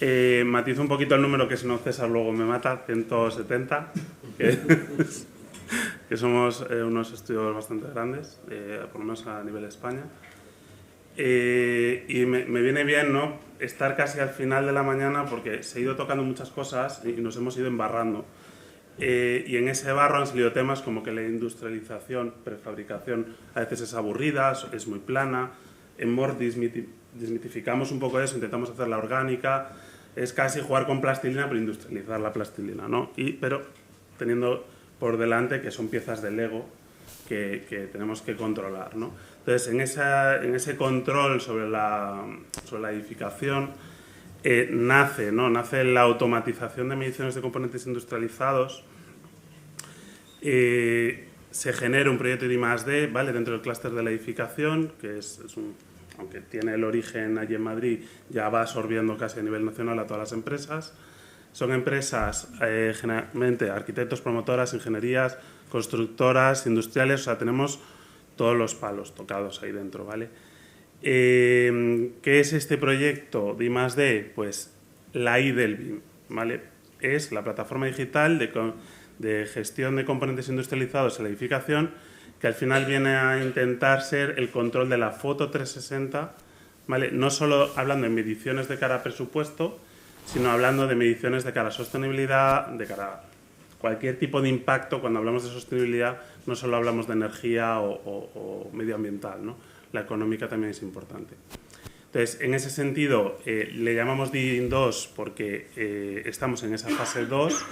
Matizo un poquito el número, que si no César luego me mata, 170, que somos unos estudios bastante grandes, por lo menos a nivel de España. Y me viene bien, ¿no?, estar casi al final de la mañana, porque se ha ido tocando muchas cosas y nos hemos ido embarrando. Y en ese barro han salido temas como que la industrialización, prefabricación, a veces es aburrida, es muy plana. En MOR desmitificamos un poco eso, intentamos hacerla orgánica. Es casi jugar con plastilina, pero industrializar la plastilina, ¿no? Pero teniendo por delante que son piezas de Lego que tenemos que controlar, ¿no? Entonces, en ese control sobre la edificación nace la automatización de mediciones de componentes industrializados. Se genera un proyecto de I+D, ¿vale?, dentro del clúster de la edificación, que aunque tiene el origen allí en Madrid, ya va absorbiendo casi a nivel nacional a todas las empresas. Son empresas generalmente arquitectos, promotoras, ingenierías, constructoras, industriales, o sea, tenemos todos los palos tocados ahí dentro, ¿vale? ¿Qué es este proyecto de I+D? Pues la I del BIM, ¿vale? Es la plataforma digital de gestión de componentes industrializados en la edificación, que al final viene a intentar ser el control de la foto 360, ¿vale? No solo hablando de mediciones de cara a presupuesto, sino hablando de mediciones de cara a sostenibilidad, de cara a cualquier tipo de impacto. Cuando hablamos de sostenibilidad, no solo hablamos de energía o medioambiental, ¿no? La económica también es importante. Entonces, en ese sentido, le llamamos DIN 2 porque estamos en esa fase 2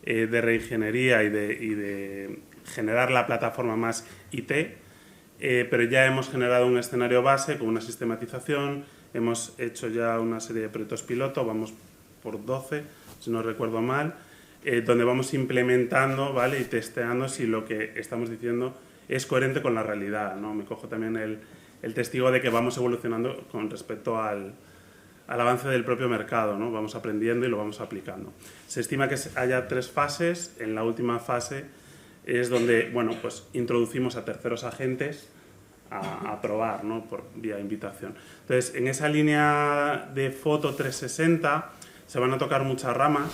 de reingeniería y de generar la plataforma más IT, pero ya hemos generado un escenario base con una sistematización, hemos hecho ya una serie de proyectos piloto, vamos por 12, si no recuerdo mal, donde vamos implementando, ¿vale?, y testeando si lo que estamos diciendo es coherente con la realidad, ¿no? Me cojo también el testigo de que vamos evolucionando con respecto al avance del propio mercado, ¿no? Vamos aprendiendo y lo vamos aplicando. Se estima que haya 3 fases. En la última fase es donde, bueno, pues introducimos a terceros agentes a probar, ¿no?, por vía invitación. Entonces, en esa línea de foto 360 se van a tocar muchas ramas,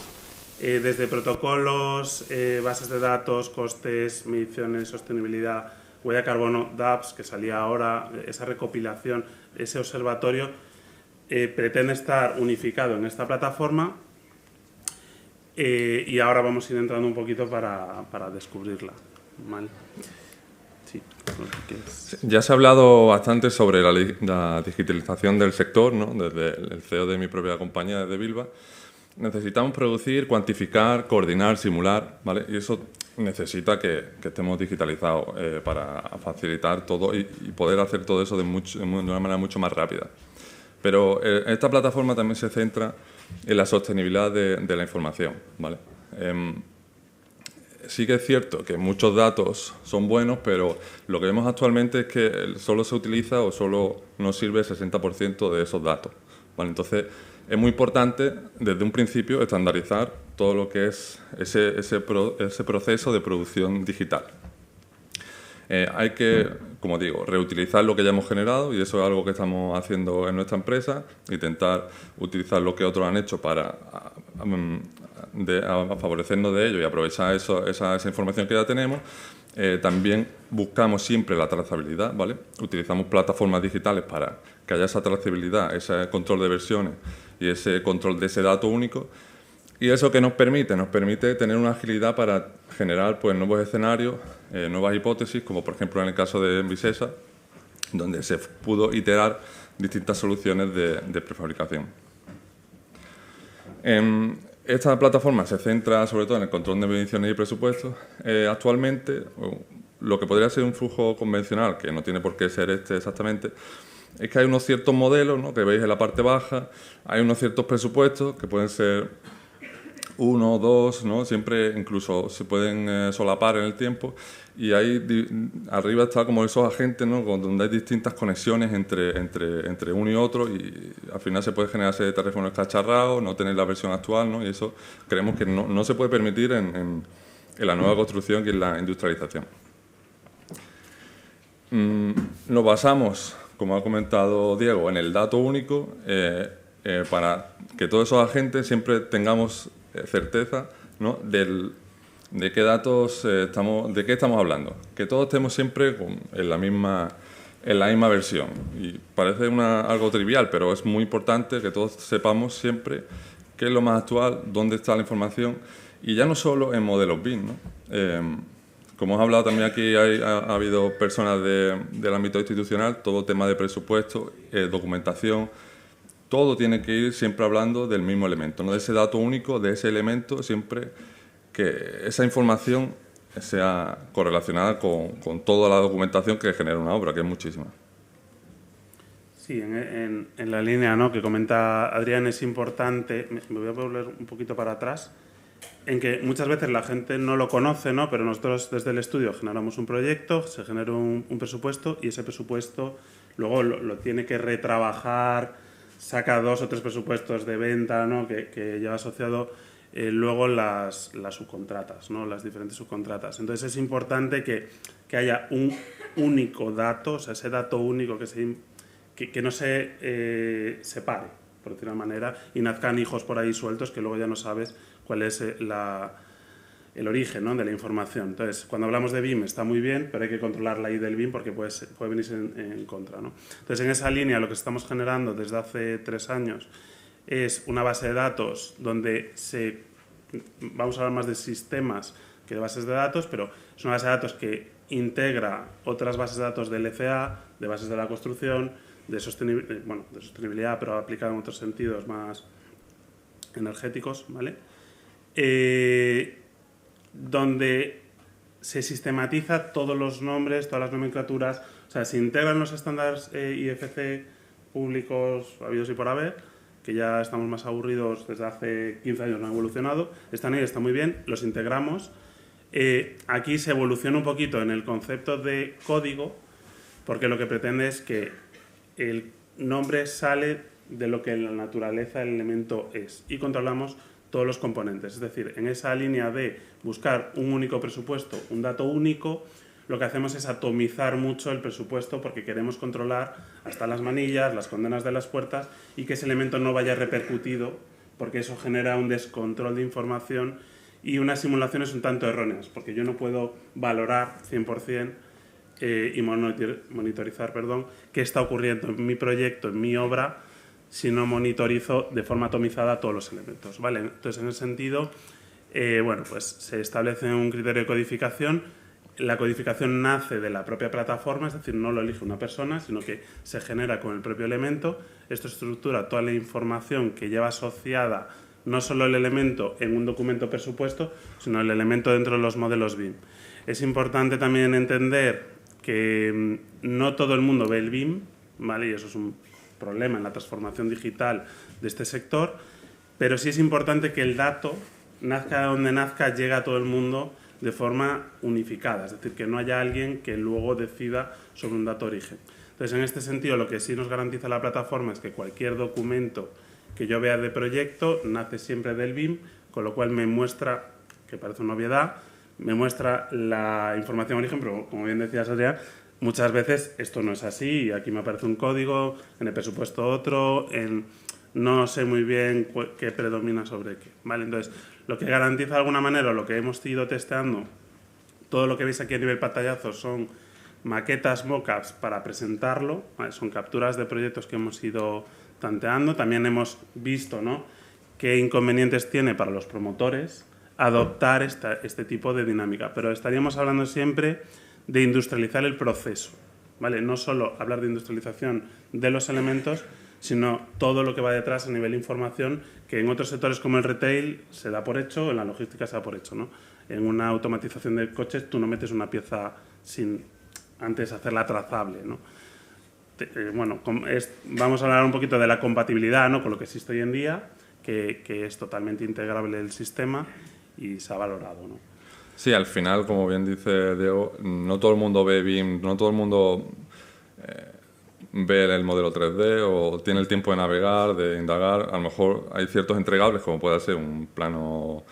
desde protocolos, bases de datos, costes, mediciones, sostenibilidad, huella de carbono, DAPS, que salía ahora, esa recopilación, ese observatorio, pretende estar unificado en esta plataforma, y ahora vamos a ir entrando un poquito para descubrirla, ¿vale? Sí, ya se ha hablado bastante sobre la digitalización del sector, ¿no?, desde el CEO de mi propia compañía, desde Bilba. Necesitamos producir, cuantificar, coordinar, simular, ¿vale? Y eso necesita que estemos digitalizados para facilitar todo y poder hacer todo eso de una manera mucho más rápida. Pero esta plataforma también se centra en la sostenibilidad de la información, ¿vale? Sí que es cierto que muchos datos son buenos, pero lo que vemos actualmente es que solo se utiliza o solo nos sirve el 60% de esos datos, ¿vale? Entonces, es muy importante desde un principio estandarizar todo lo que es ese proceso de producción digital. Hay que, como digo, reutilizar lo que ya hemos generado, y eso es algo que estamos haciendo en nuestra empresa, intentar utilizar lo que otros han hecho para favorecernos de ello y aprovechar esa información que ya tenemos. También buscamos siempre la trazabilidad, ¿vale? Utilizamos plataformas digitales para que haya esa trazabilidad, ese control de versiones y ese control de ese dato único. ¿Y eso qué nos permite? Nos permite tener una agilidad para generar, pues, nuevos escenarios, nuevas hipótesis, como por ejemplo en el caso de Envisesa, donde se pudo iterar distintas soluciones de prefabricación. Esta plataforma se centra sobre todo en el control de mediciones y presupuestos. Actualmente, lo que podría ser un flujo convencional, que no tiene por qué ser este exactamente, es que hay unos ciertos modelos, ¿no?, que veis en la parte baja, hay unos ciertos presupuestos que pueden ser 1 o 2, ¿no? Siempre incluso se pueden solapar en el tiempo, y ahí arriba está como esos agentes, ¿no?, donde hay distintas conexiones entre uno y otro, y al final se puede generar ese teléfono escacharrado, no tener la versión actual, ¿no? Y eso creemos que no se puede permitir en la nueva construcción, que es la industrialización. Nos basamos, como ha comentado Diego, en el dato único. para que todos esos agentes siempre tengamos certeza, ¿no?, de qué datos de qué estamos hablando, que todos estemos siempre en la misma versión. Y parece algo trivial, pero es muy importante que todos sepamos siempre qué es lo más actual, dónde está la información, y ya no solo en modelos BIM, ¿no? Como hemos hablado también aquí, ha habido personas del ámbito institucional, todo tema de presupuesto, documentación, todo tiene que ir siempre hablando del mismo elemento, no de ese dato único, de ese elemento, siempre que esa información sea correlacionada con toda la documentación que genera una obra, que es muchísima. Sí, en la línea, ¿no?, que comenta Adrián, es importante, me voy a volver un poquito para atrás, en que muchas veces la gente no lo conoce, ¿no?, pero nosotros desde el estudio generamos un proyecto, se genera un presupuesto, y ese presupuesto luego lo tiene que retrabajar, saca 2 o 3 presupuestos de venta, ¿no?, que lleva asociado luego las subcontratas, ¿no?, las diferentes subcontratas. Entonces es importante que haya un único dato, o sea, ese dato único que no se separe, por decir de una manera, y nazcan hijos por ahí sueltos que luego ya no sabes cuál es el origen, ¿no?, de la información. Entonces, cuando hablamos de BIM está muy bien, pero hay que controlar la I del BIM porque puede venirse en contra, ¿no? Entonces, en esa línea lo que estamos generando desde hace 3 años es una base de datos donde vamos a hablar más de sistemas que de bases de datos, pero es una base de datos que integra otras bases de datos de LCA, de bases de la construcción, de sostenibilidad, pero aplicada en otros sentidos más energéticos, ¿vale? Donde se sistematiza todos los nombres, todas las nomenclaturas, o sea, se integran los estándares IFC públicos habidos y por haber, que ya estamos más aburridos desde hace 15 años, no han evolucionado, están ahí, están muy bien, los integramos. Aquí se evoluciona un poquito en el concepto de código, porque lo que pretende es que el nombre sale de lo que en la naturaleza el elemento es, y controlamos todos los componentes. Es decir, en esa línea de buscar un único presupuesto, un dato único, lo que hacemos es atomizar mucho el presupuesto porque queremos controlar hasta las manillas, las condenas de las puertas, y que ese elemento no vaya repercutido, porque eso genera un descontrol de información y unas simulaciones un tanto erróneas, porque yo no puedo valorar 100% y monitorizar, qué está ocurriendo en mi proyecto, en mi obra, si no monitorizo de forma atomizada todos los elementos, ¿vale? Entonces, en ese sentido, pues se establece un criterio de codificación. La codificación nace de la propia plataforma, es decir, no lo elige una persona, sino que se genera con el propio elemento. Esto estructura toda la información que lleva asociada no solo el elemento en un documento presupuesto, sino el elemento dentro de los modelos BIM. Es importante también entender que no todo el mundo ve el BIM, ¿vale? Y eso es un problema en la transformación digital de este sector, pero sí es importante que el dato, nazca donde nazca, llegue a todo el mundo de forma unificada, es decir, que no haya alguien que luego decida sobre un dato origen. Entonces, en este sentido, lo que sí nos garantiza la plataforma es que cualquier documento que yo vea de proyecto nace siempre del BIM, con lo cual me muestra, que parece una obviedad, me muestra la información origen, pero como bien decías, Adrián, muchas veces esto no es así, y aquí me aparece un código, en el presupuesto otro, no sé muy bien qué predomina sobre qué, ¿vale? Entonces, lo que garantiza de alguna manera, lo que hemos ido testeando, todo lo que veis aquí a nivel pantallazo son maquetas, mockups para presentarlo, ¿vale? Son capturas de proyectos que hemos ido tanteando. También hemos visto, ¿no?, qué inconvenientes tiene para los promotores adoptar este tipo de dinámica, pero estaríamos hablando siempre de industrializar el proceso, ¿vale? No solo hablar de industrialización de los elementos, sino todo lo que va detrás a nivel de información, que en otros sectores como el retail se da por hecho, en la logística se da por hecho, ¿no? En una automatización de coches tú no metes una pieza sin antes hacerla trazable, ¿no? Vamos a hablar un poquito de la compatibilidad, ¿no?, con lo que existe hoy en día, que es totalmente integrable el sistema y se ha valorado, ¿no? Sí, al final, como bien dice Diego, no todo el mundo ve BIM, no todo el mundo ve el modelo 3D o tiene el tiempo de navegar, de indagar. A lo mejor hay ciertos entregables, como puede ser un plano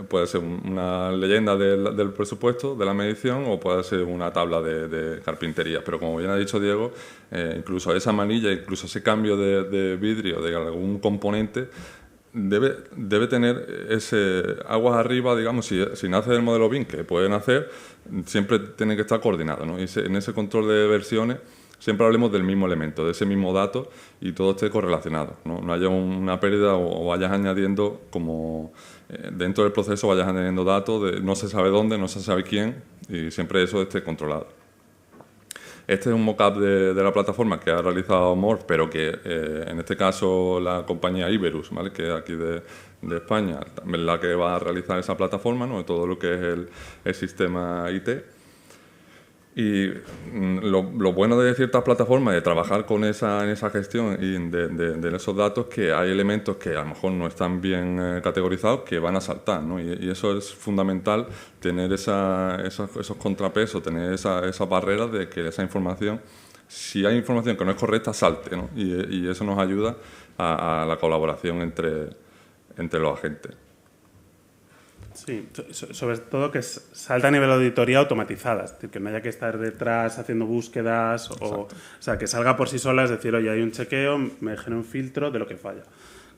Puede ser una leyenda del presupuesto, de la medición, o puede ser una tabla de carpintería. Pero como bien ha dicho Diego, incluso esa manilla, incluso ese cambio de vidrio de algún componente, debe tener ese aguas arriba, digamos, si nace del modelo BIM, que pueden hacer, siempre tiene que estar coordinado, ¿no? Y en ese control de versiones siempre hablemos del mismo elemento, de ese mismo dato, y todo esté correlacionado, no haya una pérdida o vayas añadiendo, como dentro del proceso vayas añadiendo datos de no se sabe dónde, no se sabe quién, y siempre eso esté controlado. Este es un mock-up de la plataforma que ha realizado Morph, pero que en este caso la compañía Iberus, ¿vale?, que es aquí de España, es la que va a realizar esa plataforma, ¿no?, de todo lo que es el sistema IT. Y lo bueno de ciertas plataformas, de trabajar en esa gestión y de esos datos, que hay elementos que a lo mejor no están bien categorizados, que van a saltar, ¿no? Y eso es fundamental, tener esos contrapesos, tener esas barreras de que esa información, si hay información que no es correcta, salte, ¿no? Y eso nos ayuda a la colaboración entre los agentes. Sí, sobre todo que salta a nivel de auditoría automatizada, es decir, que no haya que estar detrás haciendo búsquedas, o sea, que salga por sí sola, es decir, oye, hay un chequeo, me genera un filtro de lo que falla,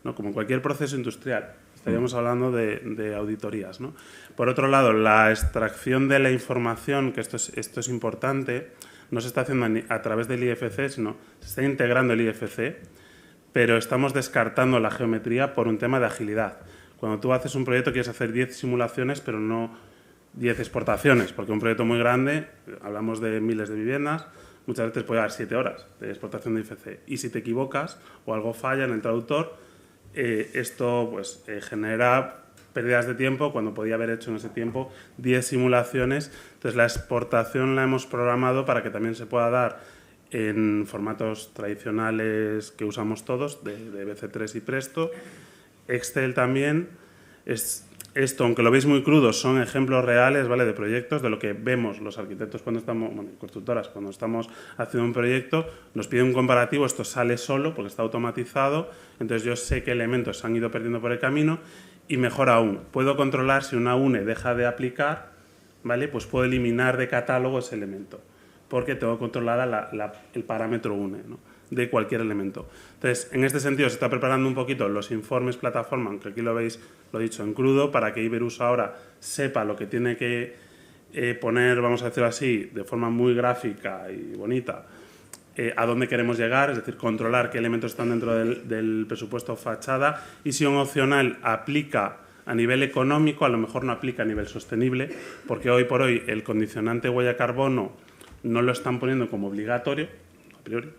¿no? Como en cualquier proceso industrial, estaríamos hablando de auditorías, ¿no? Por otro lado, la extracción de la información, que esto es importante, no se está haciendo a través del IFC, sino se está integrando el IFC, pero estamos descartando la geometría por un tema de agilidad. Cuando tú haces un proyecto quieres hacer 10 simulaciones, pero no 10 exportaciones, porque un proyecto muy grande, hablamos de miles de viviendas, muchas veces puede dar 7 horas de exportación de IFC. Y si te equivocas o algo falla en el traductor, esto pues, genera pérdidas de tiempo cuando podía haber hecho en ese tiempo 10 simulaciones. Entonces la exportación la hemos programado para que también se pueda dar en formatos tradicionales que usamos todos, de BC3 y Presto. Excel también. Esto, aunque lo veis muy crudo, son ejemplos reales, ¿vale?, de proyectos, de lo que vemos los arquitectos cuando estamos, bueno, constructoras, cuando estamos haciendo un proyecto, nos pide un comparativo, esto sale solo porque está automatizado, entonces yo sé qué elementos se han ido perdiendo por el camino, y mejor aún, puedo controlar si una UNE deja de aplicar, ¿vale?, pues puedo eliminar de catálogo ese elemento, porque tengo controlada el parámetro UNE, ¿no?, de cualquier elemento. Entonces, en este sentido se está preparando un poquito los informes plataforma, aunque aquí lo veis, lo he dicho, en crudo, para que Iberus ahora sepa lo que tiene que poner, vamos a decirlo así, de forma muy gráfica y bonita, a dónde queremos llegar, es decir, controlar qué elementos están dentro del presupuesto fachada, y si un opcional aplica a nivel económico, a lo mejor no aplica a nivel sostenible, porque hoy por hoy el condicionante huella carbono no lo están poniendo como obligatorio,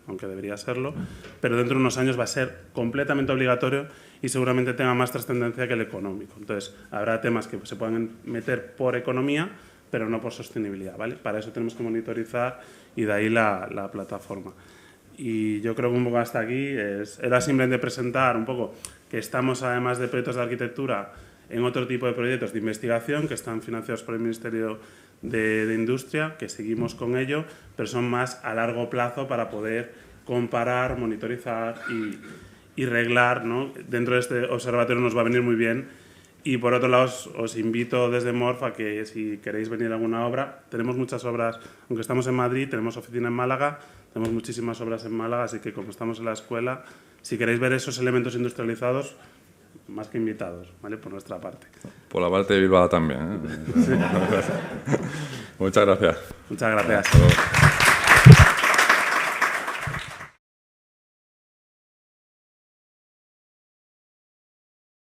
aunque debería serlo, pero dentro de unos años va a ser completamente obligatorio y seguramente tenga más trascendencia que el económico. Entonces, habrá temas que se puedan meter por economía, pero no por sostenibilidad, ¿vale? Para eso tenemos que monitorizar, y de ahí la plataforma. Y yo creo que un poco hasta aquí era simplemente presentar un poco que estamos, además de proyectos de arquitectura, en otro tipo de proyectos de investigación que están financiados por el Ministerio de Industria, que seguimos con ello, pero son más a largo plazo para poder comparar, monitorizar y reglar, ¿no? Dentro de este observatorio nos va a venir muy bien. Y por otro lado, os invito desde Morph a que, si queréis venir a alguna obra, tenemos muchas obras, aunque estamos en Madrid, tenemos oficina en Málaga, tenemos muchísimas obras en Málaga, así que como estamos en la escuela, si queréis ver esos elementos industrializados, más que invitados, ¿vale?, por nuestra parte. Por la parte de Bilbao también, ¿eh? Sí. Muchas gracias. Muchas gracias.